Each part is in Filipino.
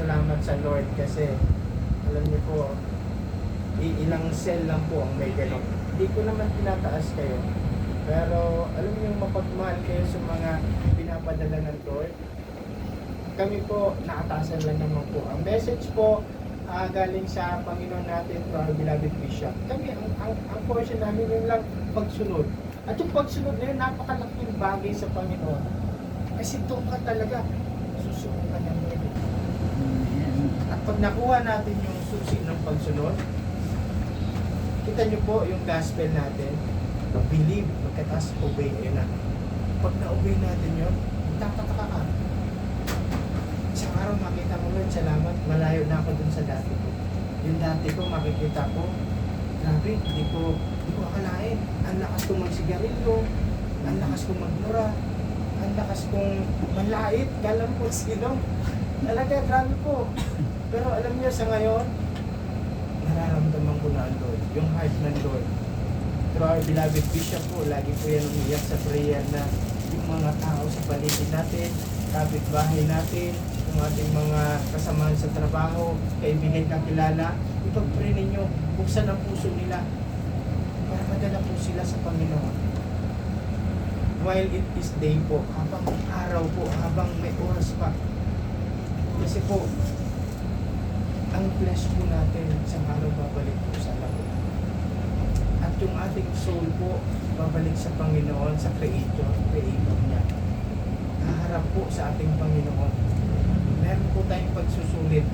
nagpapasalamat sa Lord kasi alam niyo po, ilang cell lang po ang may ganun. Hindi ko naman tinataas kayo. Pero alam niyo, mapagmahal kayo sa mga pinapadala ng Lord. Kami po, nakatasan lang naman po. Ang message po, galing sa Panginoon natin to our beloved Bishop. Kami, ang portion namin yun lang pagsunod. At yung pagsunod na yun, napakalaking bagay sa Panginoon. Kasi doon ka talaga, susunod ka ng Lord. At pag nakuha natin yung susi ng pagsunod, kita niyo po yung gospel natin, believe, magkatas, obey, yun na. Pag na-obey natin yun, tatataka ka. Isang araw makita mo yun, salamat, malayo na ako dun sa dati ko. Yung dati ko, makikita ko, grabe, hindi ko akalain. Ang lakas kong magsigarilyo, ang lakas kong magmura, ang lakas kong manlait, galang po sino. Talaga, grabe po. Pero alam niyo, sa ngayon, nararamdaman ko na ang Lord, yung heart ng Lord. Pero our beloved Bishop po, lagi po yan umiyak sa prayer na yung mga tao sa paligid natin, kapitbahay natin, yung ating mga kasamahan sa trabaho, kaibigan kakilala, ipag-pray ninyo, buksan ang puso nila para madala po sila sa Panginoon. While it is day po, habang araw po, habang may oras pa. Kasi po, ang flesh po natin isang araw babalik po sa langit. At yung ating soul po, babalik sa Panginoon, sa Creator niya. Haharap po sa ating Panginoon. Meron po tayong pagsusulit.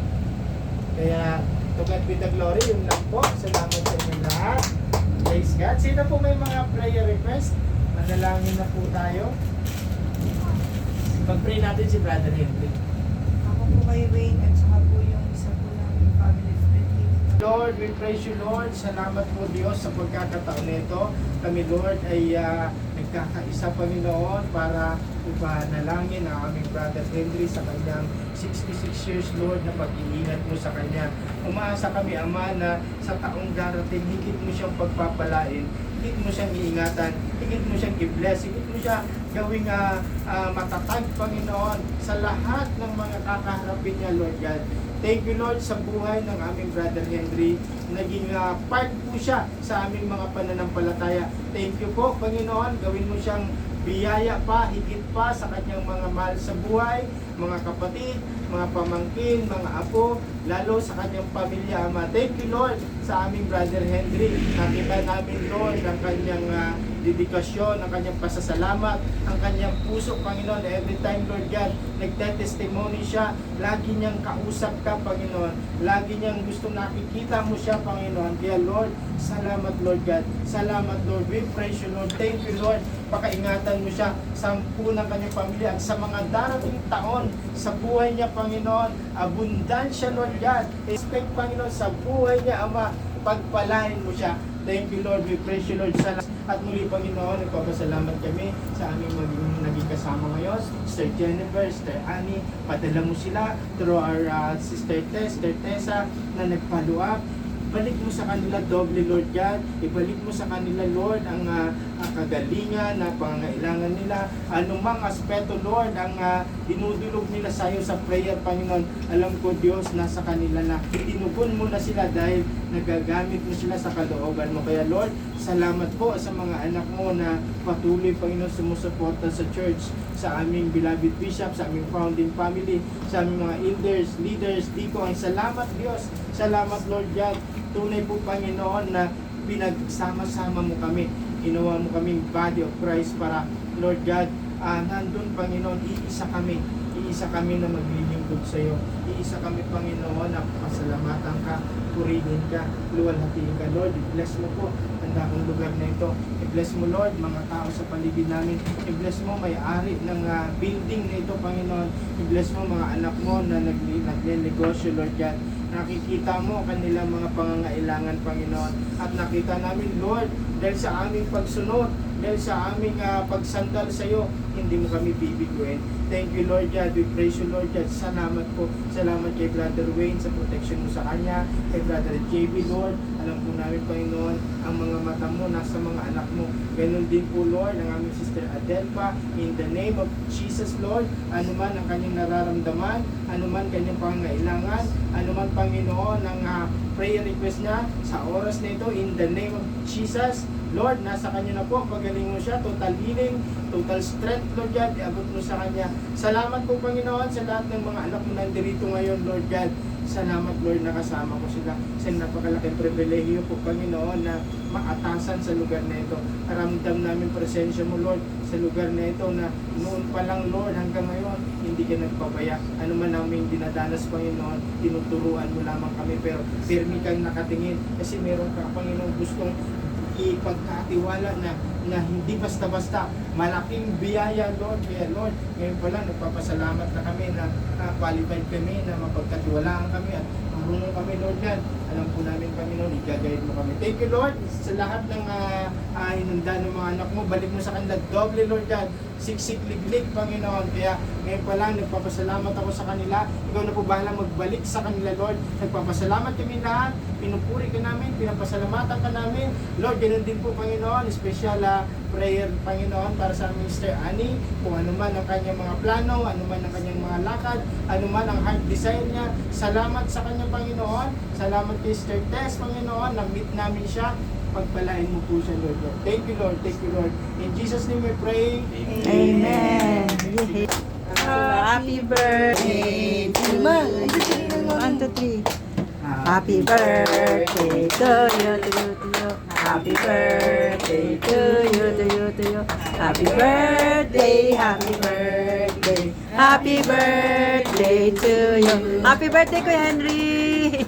Kaya, to God be the glory, yun lang po. Salamat sa inyo lahat. Praise God. Sino po may mga prayer request? Manalangin na po tayo. Pag-pray natin si Brother Henry. Ako po kay Wayne at saka po yung isa po ng family friend. Lord, we praise you, Lord. Salamat po, Diyos, sa pagkakataon nito. Kami, Lord, ay nagkakaisa, Panginoon, para ipanalangin ang aming Brother Henry sa kanyang 66 years, Lord, na pag-iingat mo sa kanya. Umaasa kami, Ama, na sa taong darating, higit mo siyang pagpapalain, higit mo siyang iingatan, higit mo siyang i-bless, higit mo siya gawing matatag, Panginoon, sa lahat ng mga kakaharapin niya, Lord God. Thank you, Lord, sa buhay ng aming Brother Henry. Naging part po siya sa aming mga pananampalataya. Thank you po, Panginoon. Gawin mo siyang biyaya pa, higit pa sa kanyang mga mahal sa buhay, mga kapatid, mga pamangkin, mga apo, lalo sa kanyang pamilya, Ama. Thank you, Lord, sa aming Brother Henry. Nakita namin, Lord, ang kanyang dedikasyon, ang kanyang pasasalamat, ang kanyang puso, Panginoon. Every time, Lord God, nagte-testimony siya, lagi niyang kausap ka, Panginoon. Lagi niyang gusto nakikita mo siya, Panginoon. Kaya, Lord, salamat, Lord God. Salamat, Lord. We praise you, Lord. Thank you, Lord. Pakaingatan mo siya sa ng kanyang pamilya at sa mga darating taon sa buhay niya, Panginoon. Abundansya, Lord God. Expect, Panginoon, sa buhay niya, Ama. Pagpalain mo siya. Thank you, Lord. We praise you, Lord. At muli, Panginoon, nagpapasalamat kami sa aming naging kasama ngayon. Sister Jennifer, Sister Annie, padala mo sila through our Sister Tessa na nag-follow up. Ibalik mo sa kanila doble, Lord God. Ibalik mo sa kanila, Lord, ang kagalingan na pangangailangan nila. Anumang aspeto, Lord, ang dinudulog nila sa iyo sa prayer, Panginoon. Alam ko, Diyos, nasa kanila na. Tinugon mo na sila dahil nagagamit mo sila sa kalooban mo. Kaya, Lord, salamat po sa mga anak mo na patuloy, Panginoon, sumusuporta sa church, sa aming beloved bishop, sa aming founding family, sa aming mga elders, leaders, deacon. Salamat, Diyos. Salamat, Lord God. Tunay po, Panginoon, na pinagsama-sama mo kami. Ginawa mo kaming body of Christ para, Lord God, nandun, Panginoon, iisa kami. Iisa kami na maglilingkod sa iyo. Iisa kami, Panginoon, na pasalamatan ka, purihin ka, luwalhatiin ka. Lord, i-bless mo po ang dakong lugar na ito. I-bless mo, Lord, mga tao sa paligid namin. I-bless mo may-ari ng building na ito, Panginoon. I-bless mo mga anak mo na nagle-negosyo, Lord God. Nakikita mo kanilang mga pangangailangan, Panginoon. At nakita namin, Lord, dahil sa aming pagsunod, dahil sa aming pagsandal sa iyo, hindi mo kami bibiguin. Thank you, Lord God. We praise you, Lord God. Salamat po. Salamat kay Brother Wayne sa protection mo sa kanya. Kay Brother JB, Lord. Alam po namin, Panginoon, ang mga mata mo nasa mga anak mo. Ganun din po, Lord, ang aming Sister Adelpa. In the name of Jesus, Lord, ano man ang kanyang nararamdaman, ano man kanyang pangailangan, ano man, Panginoon, ang prayer request niya sa oras na ito, in the name of Jesus, Lord, nasa kanya na po, pagaling mo siya, total healing, total strength, Lord God, iabot mo sa kanya. Salamat po, Panginoon, sa lahat ng mga anak mo nandirito ngayon, Lord God. Salamat, Lord, nakasama ko sila sa napakalaking pribilehiyo po, Panginoon, na maatasan sa lugar na ito. Ramdam namin presensya mo, Lord, sa lugar na ito na noon pa lang, Lord, hanggang ngayon, hindi ka nagpabaya. Ano man namin dinadanas, Panginoon, tinuturuan mo lamang kami, pero firme kang nakatingin kasi meron ka, Panginoon, gustong ipagkatiwala na hindi basta-basta, malaking biyaya, Lord. Kaya, Lord, ngayon pa lang nagpapasalamat na kami na qualified kami, na mapagkatiwalaan kami at marunong kami, Lord God. Alam po namin, Panginoon, i-guide mo kami. Thank you, Lord, sa lahat ng hinanda ng mga anak mo. Balik mo sa kanila doble, Lord God. Siksik, liglig, Panginoon. Kaya ngayon pa lang, nagpapasalamat ako sa kanila. Ikaw na po bahala magbalik sa kanila, Lord. Nagpapasalamat kami lahat. Pinupuri ka namin, pinapasalamatan ka namin. Lord, ganun din po, Panginoon. Special prayer, Panginoon, para sa Mr. Annie. Kung ano man ang kanyang mga plano, ano man ang kanyang mga lakad, ano man ang heart desire niya. Salamat sa kanyang Panginoon. Salamat kay Sister Tess, Panginoon. Na-meet namin siya. Pagpalain mo po siya, Lord. Thank you, Lord. Thank you, Lord. In Jesus' name we pray. Amen. Happy birthday to you. 1, 2, 3. Happy birthday to you, to you, to you. Happy birthday to you, to you, to you. Happy birthday, happy birthday. Happy birthday to you. Happy birthday, Kuya Henry.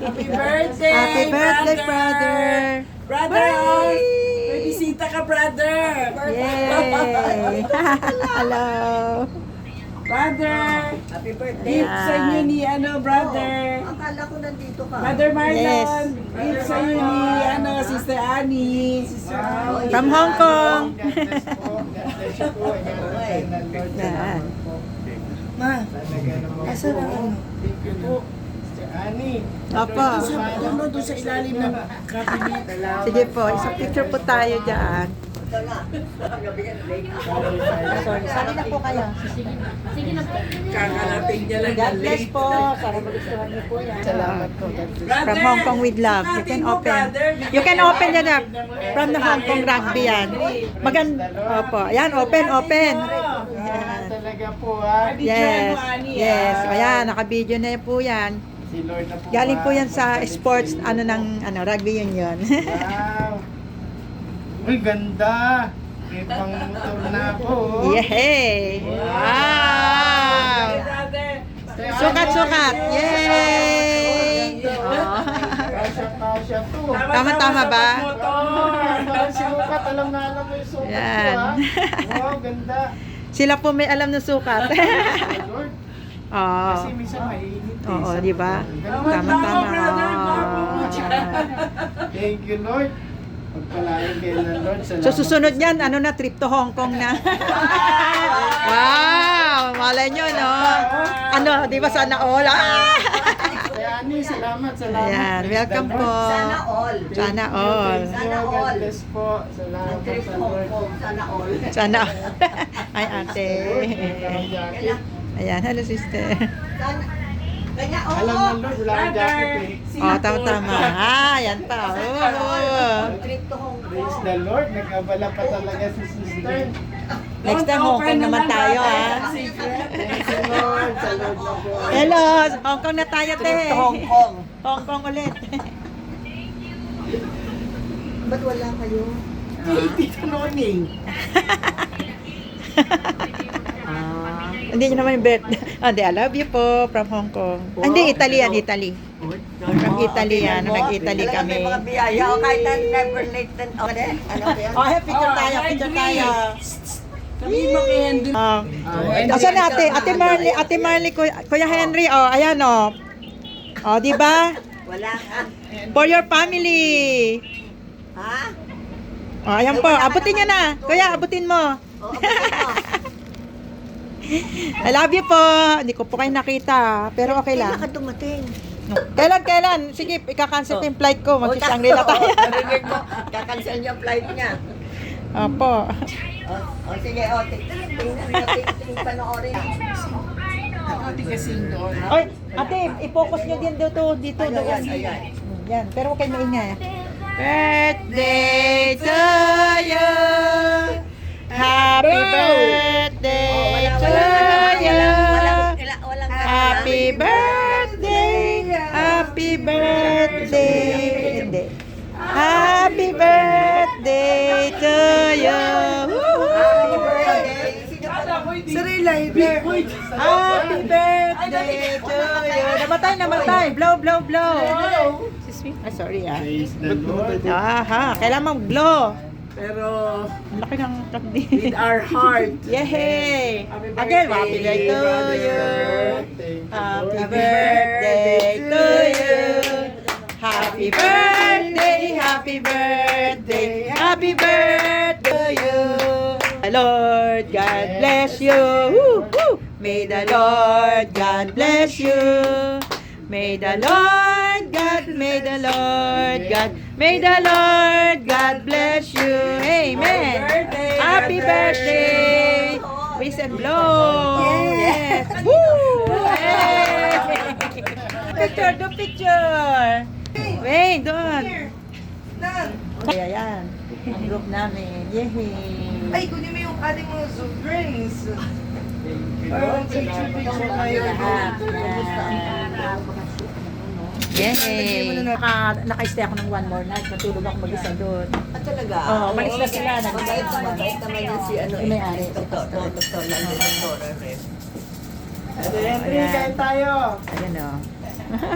Happy birthday! Happy birthday, brother. Brother! Bye! May bisita ka, brother! Yay! Hello! Brother! Happy birthday. Gift sa inyo ni, brother. Akala ko nandito ka. Brother Marlon. Yes. Gift sa inyo ni, Sister Annie. Wow. From Hong Kong. God bless po. God bless you po. Ingat ng Lord. Yan. Ma, Talaga naman asa na po. ano? Thank you po. Sister Annie. Opo. Doon sa ilalim ng cabinet. Salamat Sige po, isang picture po tayo dyan. Sorry, sali na po kayo. Kakarating niya lang God na bless late. po. Sana magustuhan niyo po yan. Salamat po. God bless. Brother, From Hong Kong with love. You can open. You can open yan up. From the Hong Kong rugby yan. Opo. Yan, open, open. Ah, talaga po ha. Yes. Yes. Ayan, naka-video na po yan. Si Lord na po. Galing po ha. yan sa sports, rugby union. Wow. Uy, ganda. May pang motor na po. Yay! Wow! Brother. Sukat-sukat! Yay! Oh. Kasya to. Tama-tama ba? Parang sinukat, alam na alam mo yung sukat Yan. ko ha. Wow, ganda. Sila po may alam ng sukat. Lord, Oh. kasi minsan mainit eh. Oo, Sa di ba? motor. Tama-tama. brother. Thank you, Lord. Pagpalain kayo ng Lord. So susunod yan, trip to Hong Kong na. Wow! Malay nyo, no? Di ba sana all? Ah! Kaya Ani, salamat. Ayan, Praise welcome the po. Lord. Sana all. Sana Thank you, all. thank you. Sana God all. bless po. Salamat Trip sa Hong Lord. Kong. Sana all. Sana Ay, ate. Kaya, Ayan, hello sister. sana. Kanya, oo. Alam ng Lord, wala akong jacket eh. Oh, tama-tama. Yan pa. Oh. Trip to Hong Praise Kong. the Lord. Nagkabala pa talaga si sister. Next time, Hong Kong naman tayo, ha? Thank you, Lord. Sa Lord na po. Hello, Hong Kong na tayo, te. Hong Kong. Hong Kong ulit. Ba't wala kayo? Tito Noning. Hindi nyo naman yung birthday. Hindi, I love you po from Hong Kong. Hindi, Italy yan, Italy. From Italy yan. Nag-Italy Talagang kami. may mga biyaya. O kahit na never late then. O, ano ba yan? Oh, picture tayo, picture tayo. Sabi mo kay Henry. Asan na Ate Marley, Kuya Henry, ayan di ba? Wala ka. For your family. Ha? Ayan po, abutin niya na. Kuya, abutin mo. O, abutin mo. I love you po. Hindi ko po kayo nakita, pero okay lang. Kailan ka dumating? Kailan? Sige, ika-cancel ko yung flight ko. Mag-Shangri-La tayo. Narinig mo, kakancel niya ang flight niya. Opo. O sige, tingnan natin, panoorin. Ate kasing doon. Oy, ate, i-focus nyo din dito, doon. Ayan. Yan, pero huwag kayo maingay. Birthday to you. Happy birthday to you. Happy birthday. Happy birthday. Hindi. Happy birthday to you. Sarili, Happy birthday to you. Namatay. Blow. Excuse me. Ah, sorry ah. Praise the Lord. Aha, kailangan mag-blow. Pero Ang laki ng kandi. with our heart. Yay! Again, happy birthday to you. Happy birthday to you. Happy birthday, happy birthday, happy birthday to you. The Lord God bless you. Woo, woo. May the Lord God bless you. May the Lord God bless you. Amen. Happy birthday. Wish and blow. Yes. Woo! Yay! Do picture. Wait, doon. Kaya yan. Ang group namin. Yay! Ay, kunin mo yung ating mga soup drinks. Parang picture tayo. Yay! Naka-stay ako ng one more night. Natulog ako mag-isa doon. At talaga? Oo, umalis na sila. Mabait naman yun si ano. May-ari. Doktor lang din. Henry, kain tayo. Ayan o.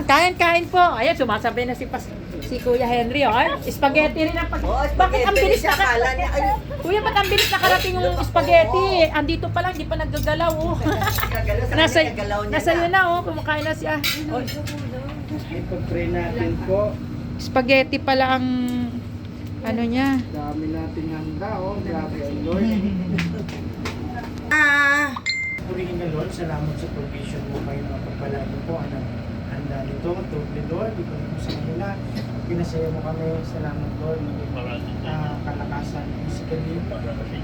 Kain po. Ayan, sumasabay na si Kuya Henry. Oh. Ay, spaghetti rin ang Bakit ang bilis na Kala niya, ay, Kuya, ba't ang bilis nakarating yung spaghetti? Andito pa lang, di pa naggagalaw. Oh. Nasa yun na, oh. Kumakain na siya. Ipag-pray natin po. Spaghetti pala ang ano niya. Dami nating handa, oh. Grabe ang Lord. Purihin ka, Lord. Salamat sa provision mo kayo mga pagpalagi po. Ang handa nito, tubli, Lord. Ikaw na po sa kanila. Pinasaya mo kami. Salamat, Lord. Kalakasan physically.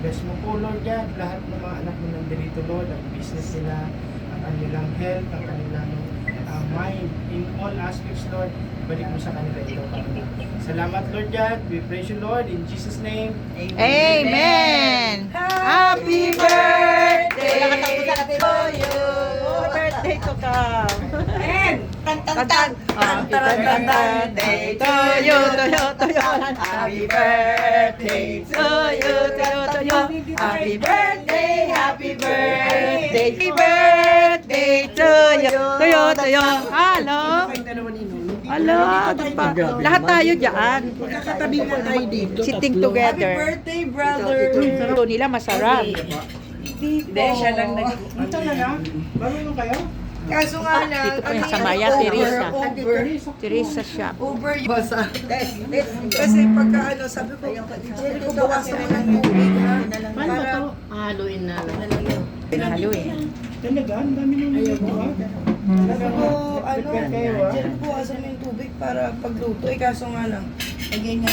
Bless mo po, Lord, yan. Lahat ng mga anak mo nandito, Lord. Ang business nila, ang kanilang health, ang kanilang mind. In all aspects, Lord. Balik mo sa kanila ito. Salamat, Lord God. We praise you, Lord. In Jesus' name. Amen! Happy birthday to you! Birthday to come! Tan-tan-tan. Happy birthday to you! Happy birthday to you! Happy birthday! Happy birthday! Happy birthday to you! Hello! Hello! Lahat tayo dyan. Nakatabi mo tayo dito. Sitting Happy together. birthday, brother. Ito nila masarap. Hindi siya lang Ang talaga? Marunong kayo? Kaso nga lang, Dito po yung ano sa Maya, Uber, Teresa. Uber. Teresa shop. Uber yung basa. Kasi pagka ano, sabi ko, Jericho, bawasan mo ng tubig ha. Paano ba ito? Haluin na lang. Haluin. Talaga? Ang dami nung dito, ha? Sabi ko, ano, Prepare kayo, ha? Jericho, bawasan mo yung tubig para pagluto. Eh, kaso nga lang, again yan,